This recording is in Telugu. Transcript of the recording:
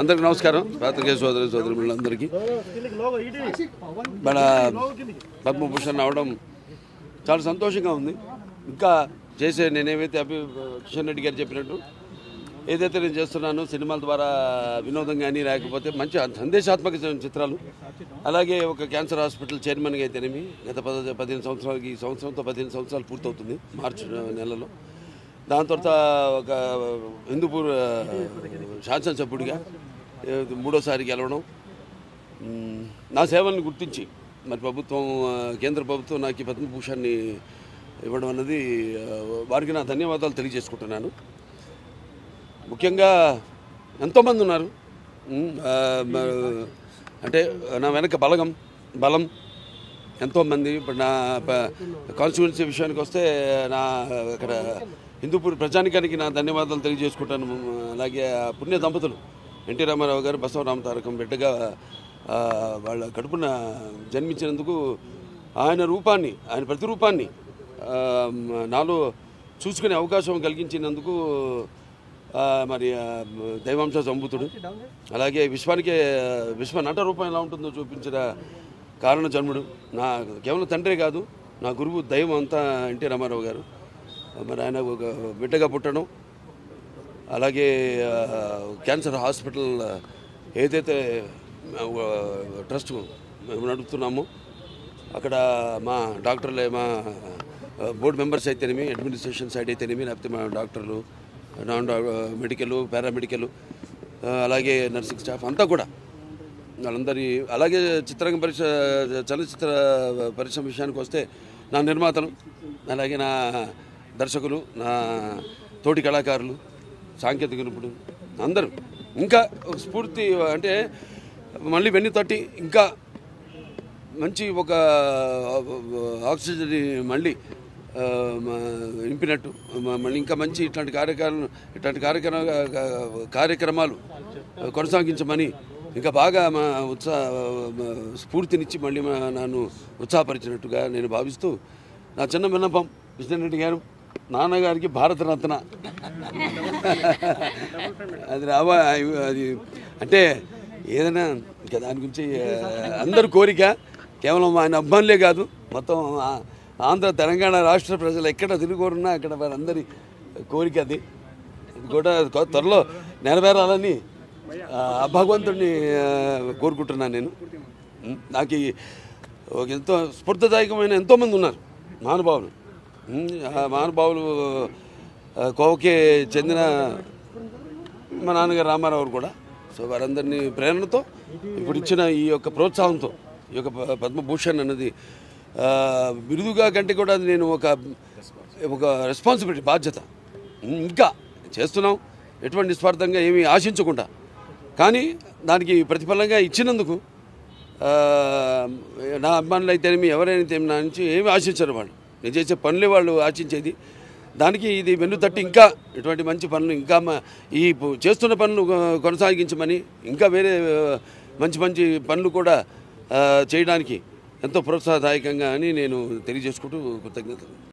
అందరికీ నమస్కారం. పాత్రికేయ సోదరులందరికీ మన పద్మభూషణ్ అవడం చాలా సంతోషంగా ఉంది. ఇంకా చేసే నేనేమైతే కిషన్ రెడ్డి గారు చెప్పినట్టు ఏదైతే నేను చేస్తున్నానో సినిమాల ద్వారా వినోదం కానీ లేకపోతే మంచి సందేశాత్మక చిత్రాలు, అలాగే ఒక క్యాన్సర్ హాస్పిటల్ చైర్మన్గా అయితేనేమి గత 15 సంవత్సరాలకి ఈ సంవత్సరంతో 15 సంవత్సరాలు పూర్తవుతుంది మార్చి నెలలో. దాని తర్వాత ఒక హిందూపూర్ శాసనసభ్యుడిగా 3వ గెలవడం, నా సేవలను గుర్తించి మరి కేంద్ర ప్రభుత్వం నాకు ఈ పద్మభూషణ్ని ఇవ్వడం అన్నది వారికి నా ధన్యవాదాలు తెలియజేసుకుంటున్నాను. ముఖ్యంగా ఎంతోమంది ఉన్నారు, అంటే నా వెనక బలం ఎంతోమంది. ఇప్పుడు నా కాన్స్టిట్యుయెన్సీ విషయానికి వస్తే నా అక్కడ హిందూపూర్ ప్రజానికానికి నా ధన్యవాదాలు తెలియజేసుకుంటాను. అలాగే పుణ్య దంపతులు ఎన్టీ రామారావు గారు బసవరామ తారకం బిడ్డగా వాళ్ళ కడుపున జన్మించినందుకు ఆయన ప్రతిరూపాన్ని నాలో చూసుకునే అవకాశం కలిగించినందుకు మరి దైవాంశ సంభూతుడు, అలాగే విశ్వ నట రూపం ఎలా ఉంటుందో చూపించిన కారణ జన్ముడు, నా కేవలం తండ్రే కాదు నా గురువు దైవం అంతా ఎన్టీ రామారావు గారు. మరి ఆయన ఒక బిడ్డగా పుట్టడం, అలాగే క్యాన్సర్ హాస్పిటల్ ఏదైతే ట్రస్ట్ మేము నడుపుతున్నామో అక్కడ మా డాక్టర్లే, మా బోర్డు మెంబర్స్ అయితేనేమి, అడ్మినిస్ట్రేషన్ సైడ్ అయితేనేమి, లేకపోతే మా డాక్టర్లు, మెడికల్, పారామెడికల్, అలాగే నర్సింగ్ స్టాఫ్ అంతా కూడా వాళ్ళందరి, అలాగే చలనచిత్ర పరిశ్రమ విషయానికి వస్తే నా నిర్మాతలు, అలాగే నా దర్శకులు, నా తోటి కళాకారులు, సాంకేతిక నిపుణులు అందరూ ఇంకా స్ఫూర్తి, అంటే మళ్ళీ వెన్ను తట్టి ఇంకా మంచి ఒక ఆక్సిజన్ మళ్ళీ నింపినట్టు, మళ్ళీ ఇంకా మంచి ఇట్లాంటి కార్యక్రమాలు కొనసాగించమని ఇంకా బాగా మా స్ఫూర్తినిచ్చి మళ్ళీ నన్ను ఉత్సాహపరిచినట్టుగా నేను భావిస్తూ నా చిన్న విన్నపం, కిషన్ రెడ్డి గారు నాన్నగారికి భారతరత్న అది అంటే ఏదైనా ఇంకా దాని గురించి అందరు కోరిక, కేవలం ఆయన అభిమానులే కాదు మొత్తం ఆంధ్ర తెలంగాణ రాష్ట్ర ప్రజలు ఎక్కడ తిరుగురున్నా అక్కడ వారందరి కోరిక అది కూడా త్వరలో నెరవేరాలని భగవంతుడిని కోరుకుంటున్నాను. నేను నాకు ఎంతో స్ఫూర్తిదాయకమైన ఎంతోమంది ఉన్నారు మహానుభావులు కోవకే చెందిన మా నాన్నగారు రామారావు కూడా. సో వారందరినీ ప్రేరణతో ఇప్పుడు ఇచ్చిన ఈ యొక్క ప్రోత్సాహంతో ఈ యొక్క పద్మభూషణ్ అన్నది బిరుదుగా కంటే కూడా నేను ఒక రెస్పాన్సిబిలిటీ, బాధ్యత ఇంకా చేస్తున్నాం, ఎటువంటి నిస్వార్థంగా ఏమీ ఆశించకుండా. కానీ దానికి ప్రతిఫలంగా ఇచ్చినందుకు నా అభిమానులు అయితేనేమి ఎవరైనా నా నుంచి ఏమి ఆశించారు, వాళ్ళు నేను చేసే పనులే వాళ్ళు ఆశించేది. దానికి ఇది వెన్ను తట్టి ఇంకా ఇటువంటి మంచి పనులు, ఇంకా ఈ చేస్తున్న పనులు కొనసాగించమని, ఇంకా వేరే మంచి పనులు కూడా చేయడానికి ఎంతో ప్రోత్సాహదాయకంగా అని నేను తెలియజేసుకుంటూ కృతజ్ఞతలు.